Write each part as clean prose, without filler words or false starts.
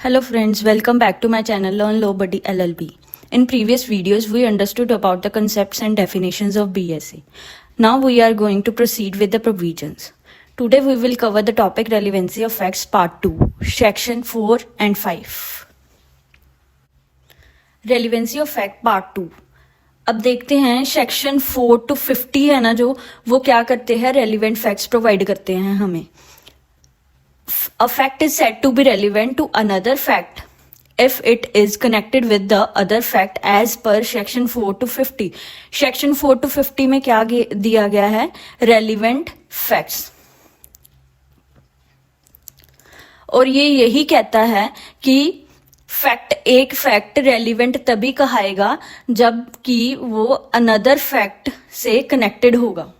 Hello friends, welcome back to my channel Learn Law Buddy LLB. In previous videos, we understood about the concepts and definitions of BSA. Now we are going to proceed with the provisions. Today we will cover the topic Relevancy of Facts Part 2, Section 4 and 5. Relevancy of Fact Part 2. अब देखते हैं section 4 to 50 है ना, जो वो क्या करते हैं, रेलिवेंट फैक्ट्स प्रोवाइड करते हैं हमें. A fact is said to be relevant to another fact if it is connected with the other fact as per section 4 to 50. section 4 to 50 में क्या दिया गया है, relevant facts. और ये यही कहता है कि एक फैक्ट रेलिवेंट तभी कहाएगा जब कि वो अनदर फैक्ट से कनेक्टेड होगा.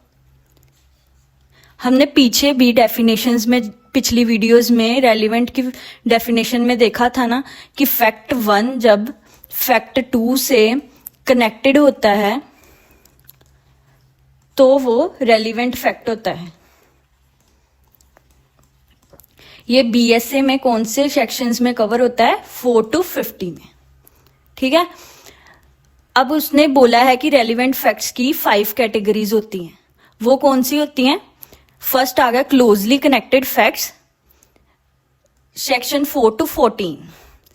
हमने पीछे भी डेफिनेशंस में, पिछली वीडियोस में रेलिवेंट की डेफिनेशन में देखा था ना कि फैक्ट 1 जब फैक्ट 2 से कनेक्टेड होता है तो वो रेलिवेंट फैक्ट होता है. ये बीएसए में कौन से सेक्शंस में कवर होता है, 4 to 50 में. ठीक है. अब उसने बोला है कि रेलिवेंट फैक्ट्स की 5 कैटेगरीज होती हैं. वो कौन सी होती हैं? फर्स्ट आ गया closely connected facts, section 4 to 14.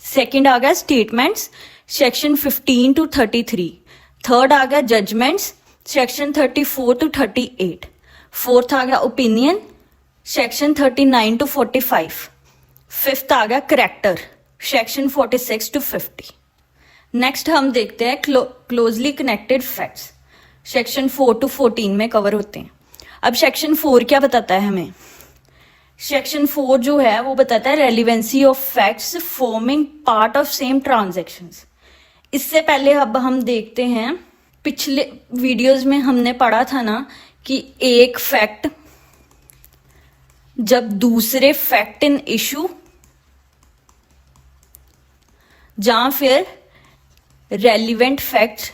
Second आ गया स्टेटमेंट्स, सेक्शन 15 to 33. थर्ड आ गया जजमेंट्स, सेक्शन 34 to 38. फोर्थ आ गया ओपिनियन, सेक्शन 39 to 45. फिफ्थ आ गया करेक्टर, सेक्शन 46 to 50. नेक्स्ट हम देखते हैं closely connected facts, section 4 to 14 में कवर होते हैं. अब सेक्शन 4 क्या बताता है हमें? सेक्शन 4 जो है वो बताता है relevancy of facts forming part of same transactions. इससे पहले अब हम देखते हैं, पिछले वीडियोस में हमने पढ़ा था ना कि एक फैक्ट जब दूसरे फैक्ट इन इशू जहां फिर रेलिवेंट फैक्ट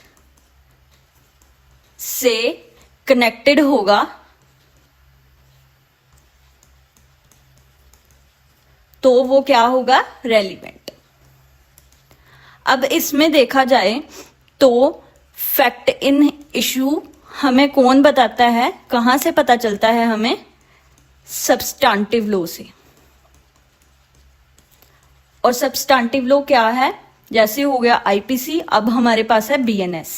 से कनेक्टेड होगा तो वो क्या होगा, रेलिवेंट. अब इसमें देखा जाए तो फैक्ट इन इशू हमें कौन बताता है, कहां से पता चलता है हमें? सब्सटेंटिव लॉ से. और सब्सटेंटिव लॉ क्या है? जैसे हो गया आईपीसी, अब हमारे पास है बीएनएस.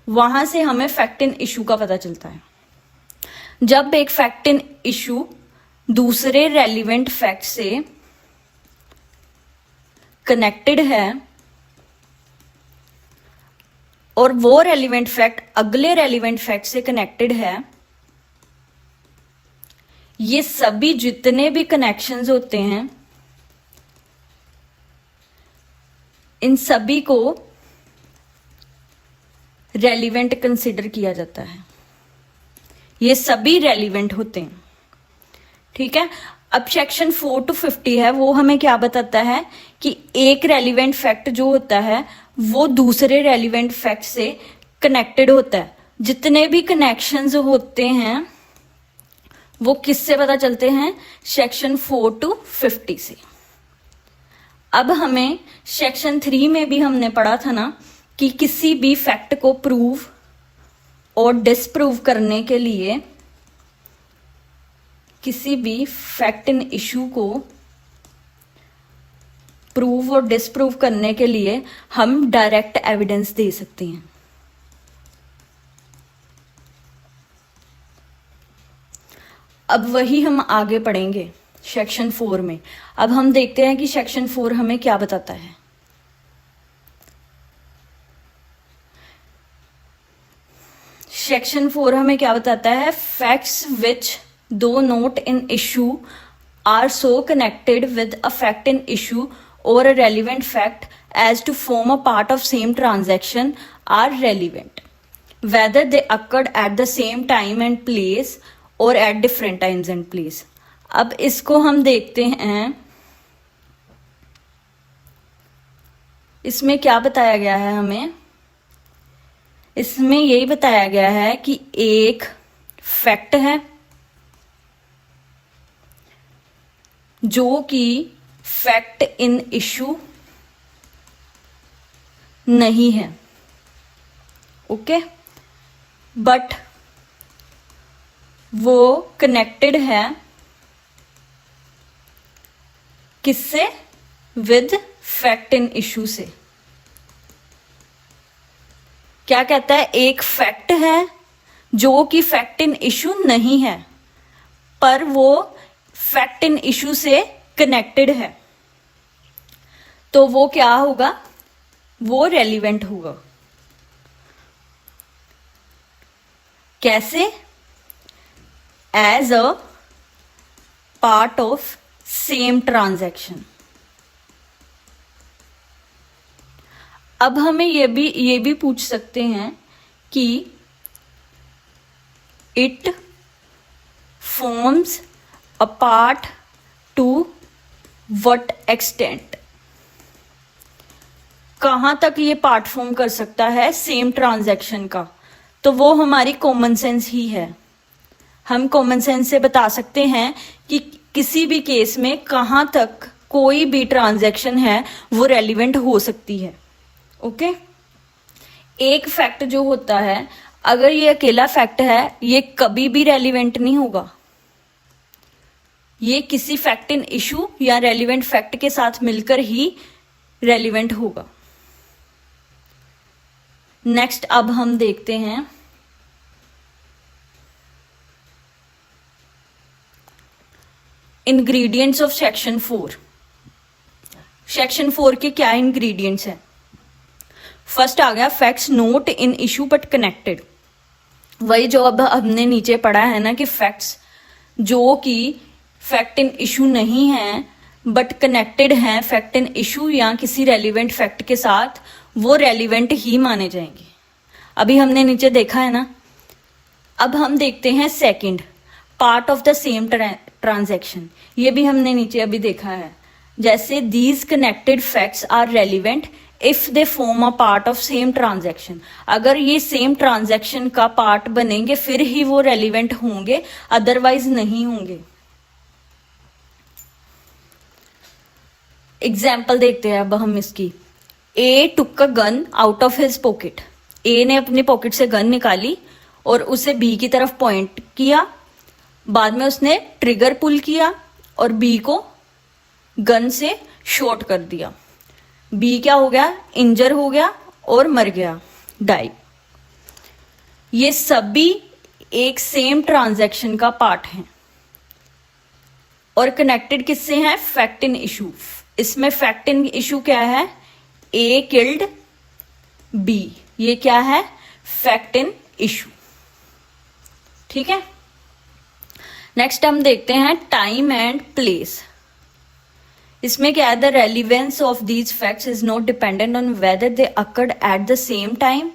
वहां से हमें फैक्ट इन इशू का पता चलता है. जब एक फैक्ट इन इशू दूसरे रेलिवेंट फैक्ट से कनेक्टेड है और वो रेलिवेंट फैक्ट अगले रेलिवेंट फैक्ट से कनेक्टेड है, ये सभी जितने भी कनेक्शंस होते हैं इन सभी को रेलिवेंट कंसिडर किया जाता है. ये सभी रेलिवेंट होते हैं. ठीक है. अब सेक्शन 4 to 50 है, वो हमें क्या बताता है कि एक रेलिवेंट फैक्ट जो होता है वो दूसरे रेलिवेंट फैक्ट से कनेक्टेड होता है. जितने भी कनेक्शंस होते हैं वो किससे पता चलते हैं? सेक्शन 4 to 50 से. अब हमें सेक्शन 3 में भी हमने पढ़ा था ना कि किसी भी फैक्ट को प्रूव और डिसप्रूव करने के लिए, किसी भी फैक्ट इन इशू को प्रूव और डिसप्रूव करने के लिए हम डायरेक्ट एविडेंस दे सकते हैं. अब वही हम आगे पढ़ेंगे सेक्शन 4 में. अब हम देखते हैं कि सेक्शन 4 हमें क्या बताता है. सेक्शन 4 हमें क्या बताता है? Facts which though not in issue are so connected with a fact in issue or a relevant fact as to form a part of same transaction are relevant whether they occurred at the same time and place or at different times and place. अब इसको हम देखते हैं, इसमें क्या बताया गया है हमें? इसमें यही बताया गया है कि एक फैक्ट है जो कि फैक्ट इन इशू नहीं है, ओके, बट वो कनेक्टेड है किससे? विद फैक्ट इन इशू से। क्या कहता है? एक फैक्ट है जो कि फैक्ट इन इशू नहीं है, पर वो फैक्ट इन इशू से कनेक्टेड है, तो वो क्या होगा? वो रेलिवेंट होगा। कैसे? As a part of same transaction. अब हमें ये भी पूछ सकते हैं कि it forms a part to what extent. कहां तक ये पार्ट फॉर्म कर सकता है सेम ट्रांजैक्शन का? तो वो हमारी कॉमन सेंस ही है। हम कॉमन सेंस से बता सकते हैं कि किसी भी केस में कहां तक कोई भी ट्रांजैक्शन है वो रेलिवेंट हो सकती है, ओके। एक फैक्ट जो होता है, अगर ये अकेला फैक्ट है, ये कभी भी रेलिवेंट नहीं होगा। ये किसी फैक्ट इन इशू या रेलिवेंट फैक्ट के साथ मिलकर ही रेलिवेंट होगा। नेक्स्ट अब हम देखते हैं इंग्रेडिएंट्स ऑफ सेक्शन 4। सेक्शन 4 के क्या इंग्रेडिएंट्स हैं? फर्स्ट आ गया facts note in issue but connected. वही जो अब हमने नीचे पढ़ा है ना कि फैक्ट्स जो कि फैक्ट इन इशू नहीं है बट कनेक्टेड हैं फैक्ट इन इशू या किसी रेलिवेंट फैक्ट के साथ, वो रेलिवेंट ही माने जाएंगे। अभी हमने नीचे देखा है ना। अब हम देखते हैं second, part of the same transaction. ये भी हमने नीचे अभी देखा है। जैसे these connected facts are relevant if they form a part of same transaction. अगर ये सेम ट्रांजैक्शन का पार्ट बनेंगे फिर ही वो रेलिवेंट होंगे, अदरवाइज नहीं होंगे। एग्जाम्पल देखते हैं अब हम इसकी। A took a gun out of his pocket. A ने अपनी पॉकेट से गन निकाली और उसे बी की तरफ पॉइंट किया। बाद में उसने ट्रिगर पुल किया और बी को गन से शॉट कर दिया। बी क्या हो गया? इंजर हो गया और मर गया, डाई। ये सभी एक सेम ट्रांजैक्शन का पार्ट है और कनेक्टेड किससे हैं? Fact in issue. इसमें फैक्ट इन इशू क्या है? ए किल्ड बी। ये क्या है? Fact in issue. ठीक है। नेक्स्ट हम देखते हैं टाइम एंड प्लेस। इसमें क्या है? The relevance of these facts is not dependent on whether they occurred at the same time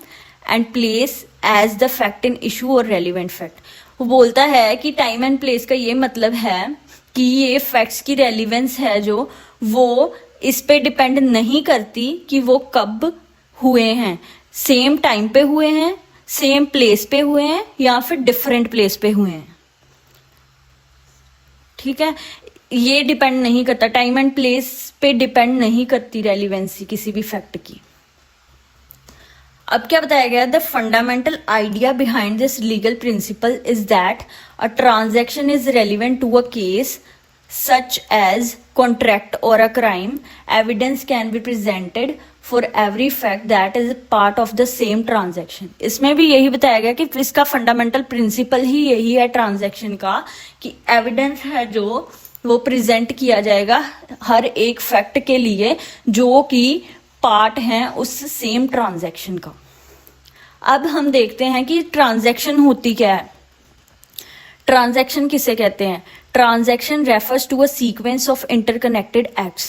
and place as the fact in issue or relevant fact. वो बोलता है कि टाइम एंड प्लेस का ये मतलब है कि ये फैक्ट्स की रेलिवेंस है जो वो इस पे डिपेंड नहीं करती कि वो कब हुए हैं, सेम टाइम पे हुए हैं, सेम प्लेस पे हुए हैं या फिर डिफरेंट प्लेस पे हुए हैं। ठीक है। ये डिपेंड नहीं करता, टाइम एंड प्लेस पे डिपेंड नहीं करती रेलिवेंसी किसी भी फैक्ट की। अब क्या बताया गया? The fundamental idea behind this legal principle is that a transaction is relevant to a case such as contract or a crime. Evidence can be presented for every fact that is part of the same transaction. इसमें भी यही बताया गया कि इसका fundamental principle ही यही है transaction का कि एविडेंस है जो वो प्रेजेंट किया जाएगा हर एक फैक्ट के लिए जो कि पार्ट है उस सेम ट्रांजैक्शन का। अब हम देखते हैं कि ट्रांजैक्शन होती क्या है। ट्रांजैक्शन किसे कहते हैं? Transaction refers to a sequence of interconnected acts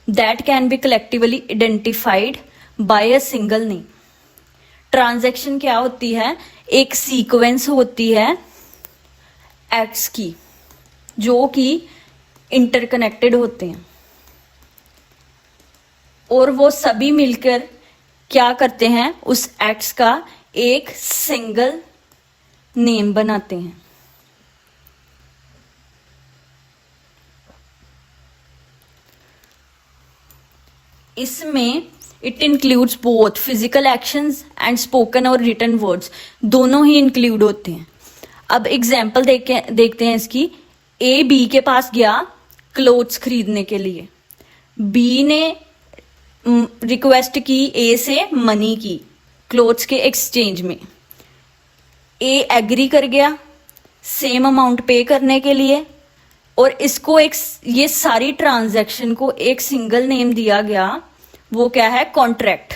that can be collectively identified by a single name. Transaction क्या होती है? एक सीक्वेंस होती है एक्ट्स की जो कि इंटरकनेक्टेड होते हैं और वो सभी मिलकर क्या करते हैं? उस एक्ट्स का एक सिंगल नेम बनाते हैं। इसमें it includes both physical actions and spoken और रिटन वर्ड्स, दोनों ही इंक्लूड होते हैं। अब एग्जाम्पल देखते हैं इसकी। ए बी के पास गया क्लोथ्स खरीदने के लिए, बी ने रिक्वेस्ट की ए से मनी की क्लोथ्स के एक्सचेंज में, ए एग्री कर गया सेम अमाउंट पे करने के लिए, और इसको ये सारी ट्रांजैक्शन को एक सिंगल नेम दिया गया, वो क्या है, कॉन्ट्रैक्ट।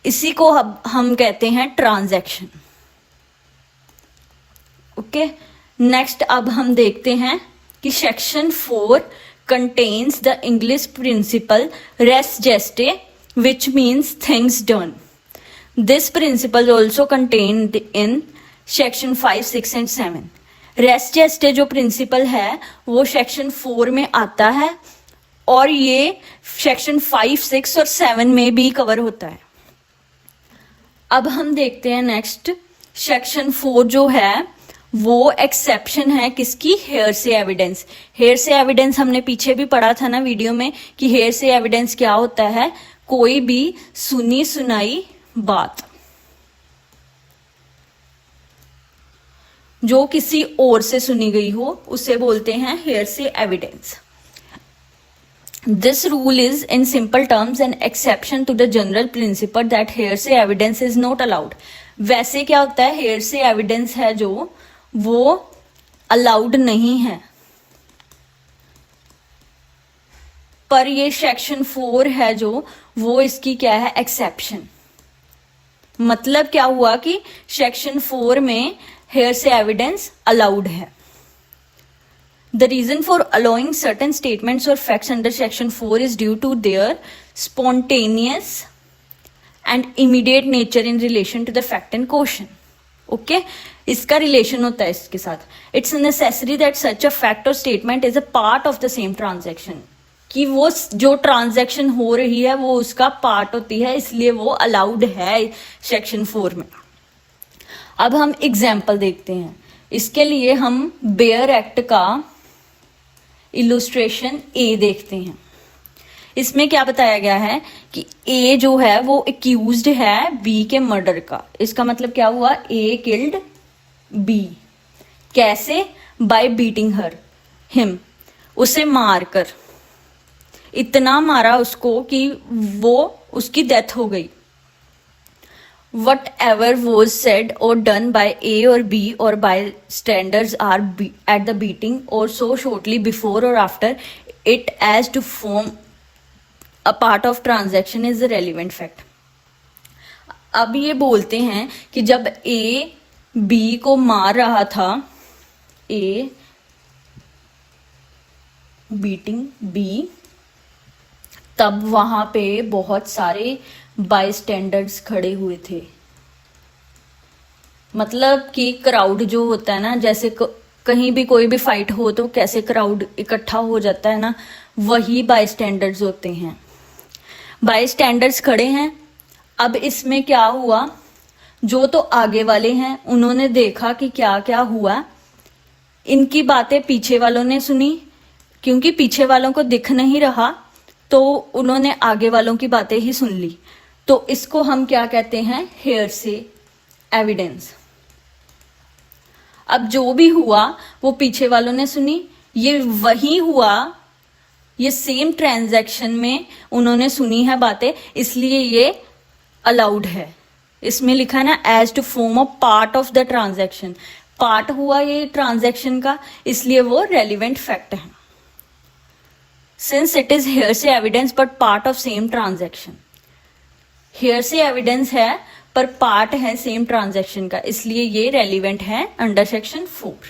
इसी को हम कहते हैं ट्रांजैक्शन। ओके, नेक्स्ट अब हम देखते हैं कि section 4 contains the English principle res geste, which means things done. This principle is also contained in section 5, 6 and 7. res geste जो प्रिंसिपल है वो सेक्शन 4 में आता है और ये सेक्शन 5, 6 और 7 में भी कवर होता है। अब हम देखते हैं नेक्स्ट, सेक्शन 4 जो है वो एक्सेप्शन है किसकी, हेयर से एविडेंस। हेयर से एविडेंस हमने पीछे भी पढ़ा था ना वीडियो में कि हेयर से एविडेंस क्या होता है, कोई भी सुनी सुनाई बात जो किसी और से सुनी गई हो उसे बोलते हैं हेयर से evidence. This rule is in simple terms an exception to the general principle that hearsay evidence is not allowed. वैसे क्या होता है, hearsay evidence है जो वो अलाउड नहीं है, पर ये सेक्शन 4 है जो वो इसकी क्या है, एक्सेप्शन। मतलब क्या हुआ कि सेक्शन 4 में hearsay एविडेंस अलाउड है। The reason for allowing certain statements or facts under section 4 is due to their spontaneous and immediate nature in relation to the fact in question. Okay? इसका relation होता है इसके साथ। It's necessary that such a fact or statement is a part of the same transaction. कि वो जो transaction हो रही है वो उसका पार्ट होती है, इसलिए वो अलाउड है सेक्शन 4 में। अब हम एग्जाम्पल देखते हैं। इसके लिए हम बेयर एक्ट का इलुस्ट्रेशन ए देखते हैं। इसमें क्या बताया गया है कि ए जो है वो एक्यूज्ड है बी के मर्डर का। इसका मतलब क्या हुआ, ए किल्ड बी। कैसे, बाय बीटिंग हिम, उसे मारकर, इतना मारा उसको कि वो उसकी डेथ हो गई। Whatever was said or done by A or B or bystanders at the beating or so shortly before or after it as to form a part of transaction is a relevant fact. अब ये बोलते हैं कि जब A B को मार रहा था, A beating B, तब वहां पे बहुत सारे बायस्टैंडर्स खड़े हुए थे। मतलब कि क्राउड जो होता है ना, जैसे कहीं भी कोई भी फाइट हो तो कैसे क्राउड इकट्ठा हो जाता है ना, वही बायस्टैंडर्स होते हैं। बायस्टैंडर्स खड़े हैं। अब इसमें क्या हुआ, जो तो आगे वाले हैं उन्होंने देखा कि क्या क्या हुआ, इनकी बातें पीछे वालों ने सुनी, क्योंकि पीछे वालों को दिख नहीं रहा तो उन्होंने आगे वालों की बातें ही सुन ली। तो इसको हम क्या कहते हैं, हेयरसे एविडेंस। अब जो भी हुआ वो पीछे वालों ने सुनी, ये वही हुआ, ये सेम ट्रांजैक्शन में उन्होंने सुनी है बातें, इसलिए ये अलाउड है। इसमें लिखा है ना, as to form a part of the transaction, part हुआ ये ट्रांजैक्शन का, इसलिए वो रेलिवेंट फैक्ट है। Since it is hearsay evidence but part of same transaction, hearsay evidence है पर पार्ट है सेम ट्रांजैक्शन का, इसलिए ये रेलिवेंट है अंडर सेक्शन 4।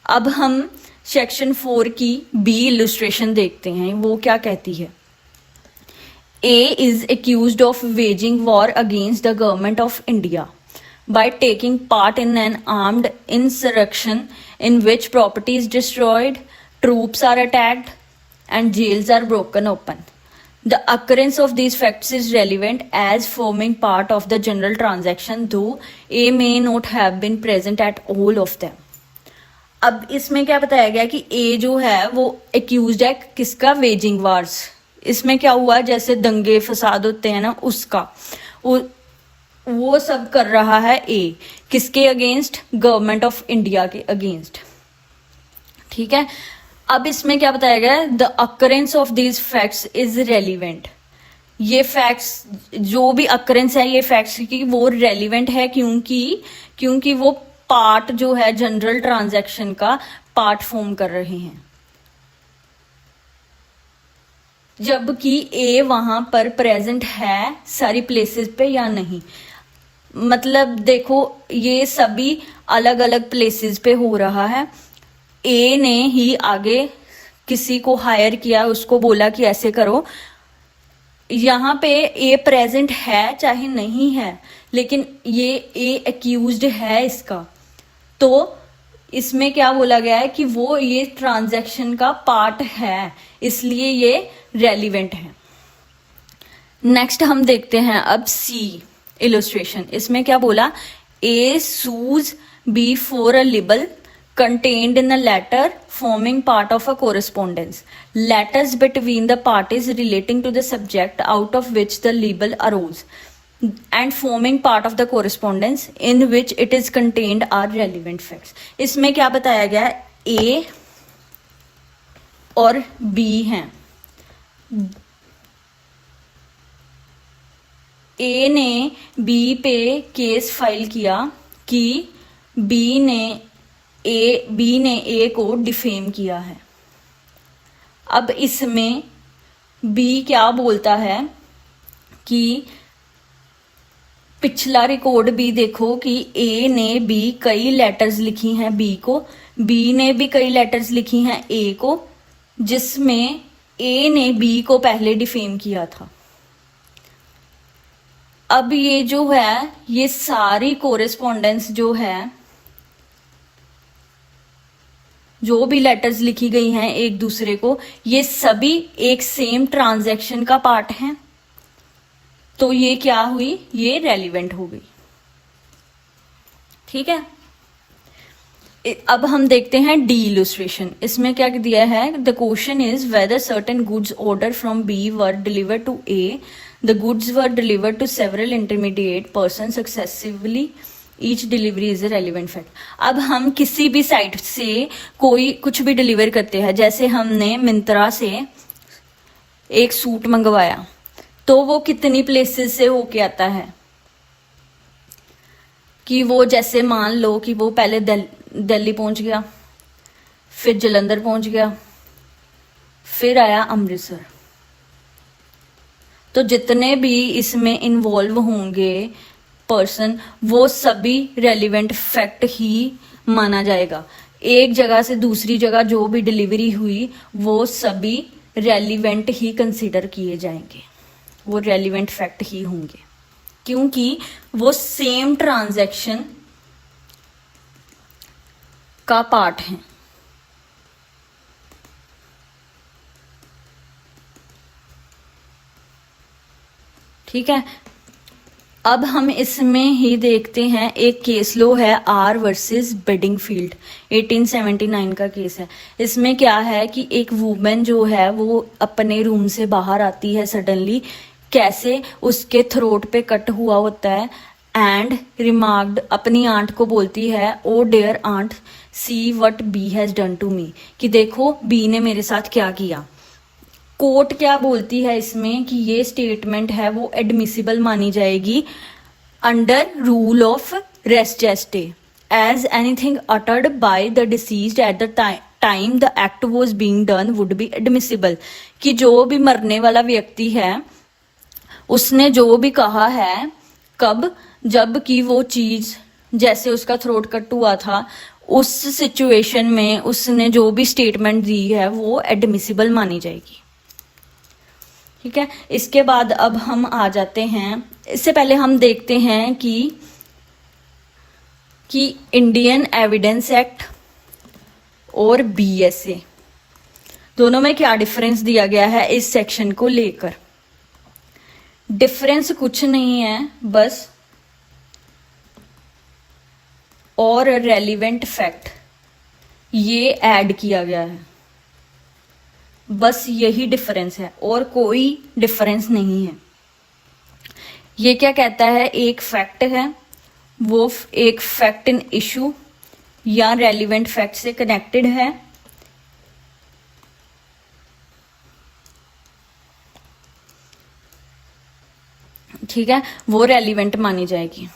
अब हम सेक्शन 4 की बी इलुस्ट्रेशन देखते हैं, वो क्या कहती है। A is accused of waging war against the government of India by taking part in an armed insurrection in which property is destroyed, troops are attacked, and jails are broken open. The occurrence of these facts is relevant as forming part of the general transaction, though A may not have been present at all of them. अब इसमें क्या बताया गया कि ए जो है वो accused है किसका, वेजिंग वार्स। इसमें क्या हुआ, जैसे दंगे फसाद होते हैं ना उसका, वो सब कर रहा है ए, किसके अगेंस्ट, गवर्नमेंट ऑफ इंडिया के अगेंस्ट। ठीक है, अब इसमें क्या बताया गया, the occurrence of these facts is relevant. ये फैक्ट्स जो भी अकरेंस है ये फैक्ट्स की वो रेलिवेंट है, क्योंकि वो पार्ट जो है जनरल ट्रांजैक्शन का पार्ट फॉर्म कर रहे हैं, जबकि ए वहां पर प्रेजेंट है सारी प्लेसेस पे या नहीं। मतलब देखो ये सभी अलग अलग प्लेसेस पे हो रहा है। ए ने ही आगे किसी को हायर किया, उसको बोला कि ऐसे करो। यहाँ पे ए प्रेजेंट है चाहे नहीं है, लेकिन ये ए एक्यूज्ड है इसका, तो इसमें क्या बोला गया है कि वो ये ट्रांजैक्शन का पार्ट है, इसलिए ये रेलिवेंट है। नेक्स्ट हम देखते हैं अब सी इलस्ट्रेशन। इसमें क्या बोला, A sues B for a libel contained in a letter forming part of a correspondence. Letters between the parties relating to the subject out of which the libel arose and forming part of the correspondence in which it is contained are relevant facts. इसमें क्या बताया गया है, A और B हैं। A ने B पे case file किया कि बी ने ए को डिफेम किया है। अब इसमें बी क्या बोलता है कि पिछला रिकॉर्ड भी देखो कि ए ने भी कई लेटर्स लिखी हैं बी को, बी ने भी कई लेटर्स लिखी हैं ए को, जिसमें ए ने बी को पहले डिफेम किया था। अब ये जो है ये सारी कोरेस्पॉन्डेंस जो है, जो भी लेटर्स लिखी गई हैं एक दूसरे को, ये सभी एक सेम ट्रांजैक्शन का पार्ट हैं, तो ये क्या हुई, ये रेलिवेंट हो गई। ठीक है, अब हम देखते हैं डी इलस्ट्रेशन। इसमें क्या दिया है, the question is whether certain goods order from B were delivered to A, the goods were delivered to several intermediate person successively, each delivery is a relevant fact. अब हम किसी भी साइट से कोई कुछ भी डिलीवर करते हैं, जैसे हमने मिंत्रा से एक सूट मंगवाया, तो वो कितनी प्लेसेस से होके आता है, कि वो जैसे मान लो कि वो पहले दिल्ली पहुंच गया, फिर जलंधर पहुंच गया, फिर आया अमृतसर। तो जितने भी इसमें इन्वॉल्व होंगे पर्सन, वो सभी रेलिवेंट फैक्ट ही माना जाएगा। एक जगह से दूसरी जगह जो भी डिलीवरी हुई वो सभी रेलिवेंट ही कंसीडर किए जाएंगे, वो रेलिवेंट फैक्ट ही होंगे, क्योंकि वो सेम ट्रांजैक्शन का पार्ट है। ठीक है, अब हम इसमें ही देखते हैं एक केस लो है आर वर्सेस बेडिंगफील्ड, 1879 का केस है। इसमें क्या है कि एक वुमेन जो है वो अपने रूम से बाहर आती है सडनली, कैसे उसके थ्रोट पे कट हुआ होता है, एंड रिमार्क्ड, अपनी आंट को बोलती है, oh dear aunt see what B has done to me, कि देखो बी ने मेरे साथ क्या किया। कोर्ट क्या बोलती है इसमें कि ये स्टेटमेंट है वो एडमिसिबल मानी जाएगी under rule of res gestae, as anything uttered by the deceased at the time the act was being done would be admissible, कि जो भी मरने वाला व्यक्ति है उसने जो भी कहा है, कब, जब कि वो चीज जैसे उसका थ्रोट कट हुआ था उस सिचुएशन में उसने जो भी स्टेटमेंट दी है वो एडमिसिबल मानी जाएगी। ठीक है, इसके बाद अब हम आ जाते हैं, इससे पहले हम देखते हैं कि इंडियन एविडेंस एक्ट और बीएसए दोनों में क्या डिफरेंस दिया गया है इस सेक्शन को लेकर। डिफरेंस कुछ नहीं है, बस और रेलिवेंट फैक्ट ये ऐड किया गया है, बस यही डिफरेंस है और कोई डिफरेंस नहीं है। ये क्या कहता है, एक फैक्ट है, वो एक फैक्ट इन इशू या रेलिवेंट फैक्ट से कनेक्टेड है, ठीक है, वो रेलिवेंट मानी जाएगी।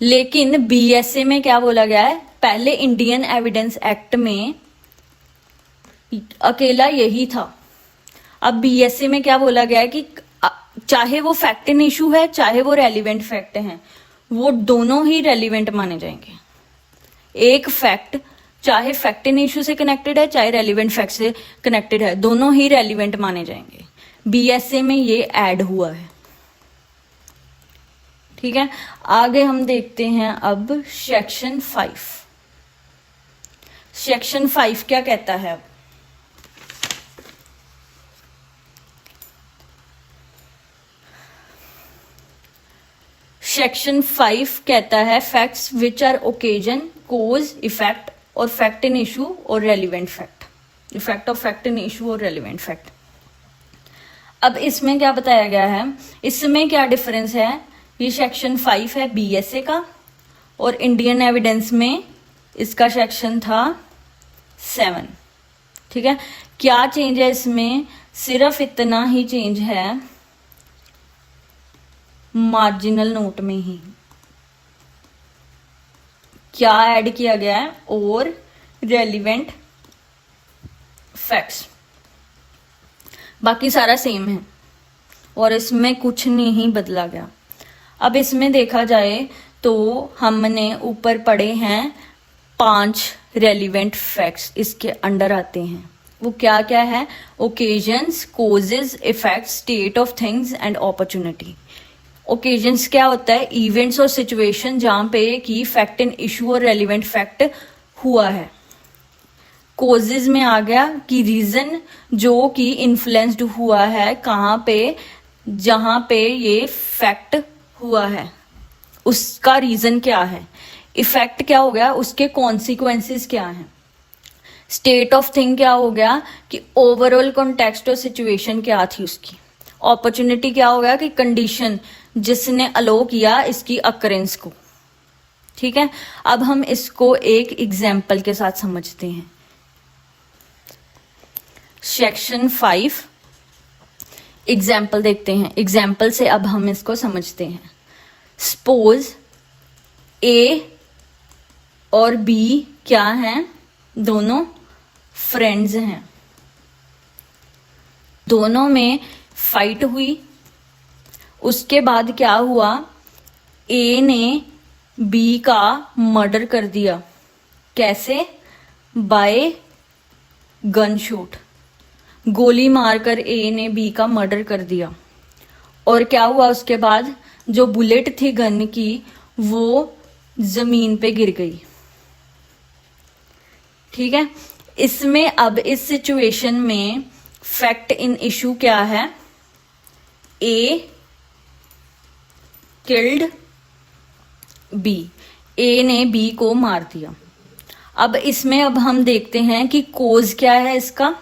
लेकिन बीएसए में क्या बोला गया है, पहले इंडियन एविडेंस एक्ट में अकेला यही था। अब बीएसए में क्या बोला गया है कि चाहे वो फैक्ट इन इशू है चाहे वो रेलिवेंट फैक्ट है, वो दोनों ही रेलिवेंट माने जाएंगे। एक फैक्ट चाहे फैक्ट इन इशू से कनेक्टेड है चाहे रेलिवेंट फैक्ट से कनेक्टेड है, दोनों ही रेलिवेंट माने जाएंगे। बीएसए में ये ऐड हुआ है, ठीक है। आगे हम देखते हैं अब सेक्शन 5। सेक्शन 5 क्या कहता है? सेक्शन 5 कहता है facts which are occasion, cause, effect or fact in issue or relevant fact, effect of fact in issue or relevant fact. अब इसमें क्या बताया गया है, इसमें क्या डिफरेंस है? ये सेक्शन 5 है बीएसए का और इंडियन एविडेंस में इसका सेक्शन था 7, ठीक है। क्या चेंज है इसमें? सिर्फ इतना ही चेंज है, मार्जिनल नोट में ही क्या ऐड किया गया है, और रेलिवेंट फैक्ट्स, बाकी सारा सेम है और इसमें कुछ नहीं बदला गया। अब इसमें देखा जाए तो हमने ऊपर पढ़े हैं 5 रेलिवेंट फैक्ट्स इसके अंडर आते हैं। वो क्या क्या है? Occasions, causes, effects, state of things and opportunity. Occasions क्या होता है? इवेंट्स और सिचुएशन जहां पे कि fact in issue or relevant fact हुआ है। कोजेज में आ गया कि रीजन जो कि इन्फ्लुएंस्ड हुआ है, कहाँ पे, जहां पे ये फैक्ट हुआ है उसका रीजन क्या है। इफेक्ट क्या हो गया? उसके कॉन्सिक्वेंसेस क्या हैं। स्टेट ऑफ थिंग क्या हो गया कि ओवरऑल कॉन्टेक्स्ट और सिचुएशन क्या थी उसकी। अपॉर्चुनिटी क्या हो गया कि कंडीशन जिसने अलो किया इसकी अकरेंस को, ठीक है। अब हम इसको एक एग्जाम्पल के साथ समझते हैं। सेक्शन 5 एग्जाम्पल देखते हैं, एग्जाम्पल से अब हम इसको समझते हैं। सपोज ए और बी क्या हैं? दोनों फ्रेंड्स हैं, दोनों में फाइट हुई। उसके बाद क्या हुआ? ए ने बी का मर्डर कर दिया। कैसे? बाय गन शूट, गोली मारकर ए ने बी का मर्डर कर दिया। और क्या हुआ उसके बाद? जो बुलेट थी गन की वो जमीन पे गिर गई, ठीक है। इसमें अब इस सिचुएशन में फैक्ट इन इशू क्या है? ए किल्ड बी, ए ने बी को मार दिया। अब इसमें अब हम देखते हैं कि कोज क्या है इसका?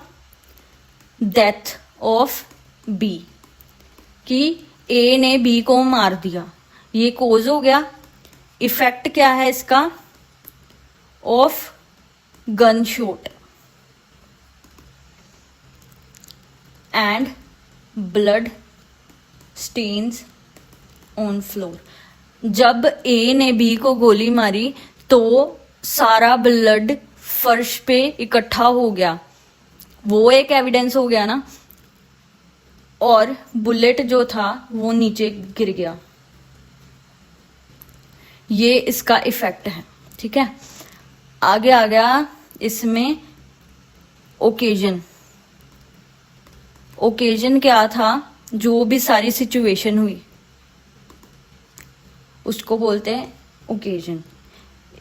डेथ ऑफ बी, कि ए ने बी को मार दिया, ये कोज हो गया। इफेक्ट क्या है इसका? Of gun shot and blood stains on floor. जब ए ने बी को गोली मारी तो सारा ब्लड फर्श पे इकट्ठा हो गया, वो एक एविडेंस हो गया ना। और बुलेट जो था वो नीचे गिर गया, ये इसका इफेक्ट है, ठीक है। आगे आ गया इसमें ओकेजन। ओकेजन क्या था? जो भी सारी सिचुएशन हुई उसको बोलते हैं ओकेजन।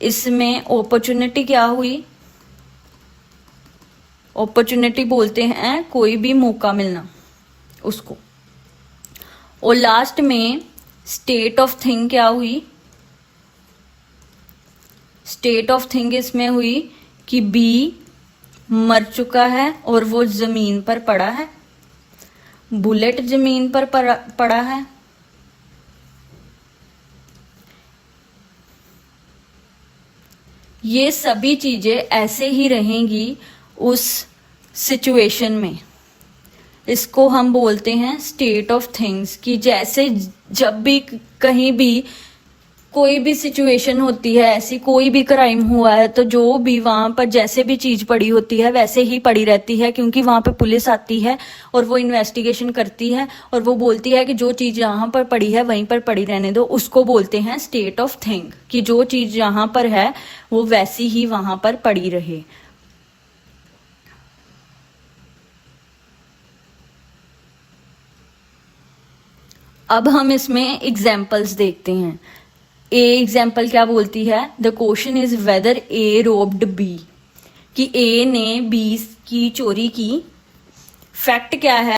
इसमें अपॉर्चुनिटी क्या हुई? अपॉर्चुनिटी बोलते हैं कोई भी मौका मिलना उसको। और लास्ट में स्टेट ऑफ थिंग क्या हुई? स्टेट ऑफ थिंग इसमें हुई कि बी मर चुका है और वो जमीन पर पड़ा है, बुलेट जमीन पर पड़ा है, ये सभी चीजें ऐसे ही रहेंगी उस सिचुएशन में। इसको हम बोलते हैं स्टेट ऑफ थिंग्स। कि जैसे जब भी कहीं भी कोई भी सिचुएशन होती है, ऐसी कोई भी क्राइम हुआ है, तो जो भी वहां पर जैसे भी चीज पड़ी होती है वैसे ही पड़ी रहती है, क्योंकि वहां पे पुलिस आती है और वो इन्वेस्टिगेशन करती है और वो बोलती है कि जो चीज यहाँ पर पड़ी है वहीं पर पड़ी रहने दो। उसको बोलते हैं स्टेट ऑफ थिंग, कि जो चीज यहाँ पर है वो वैसी ही वहां पर पड़ी रहे। अब हम इसमें एग्जाम्पल्स देखते हैं। ए एग्जाम्पल क्या बोलती है? The question is whether A robbed B, कि ए ने बी की चोरी की। फैक्ट क्या है?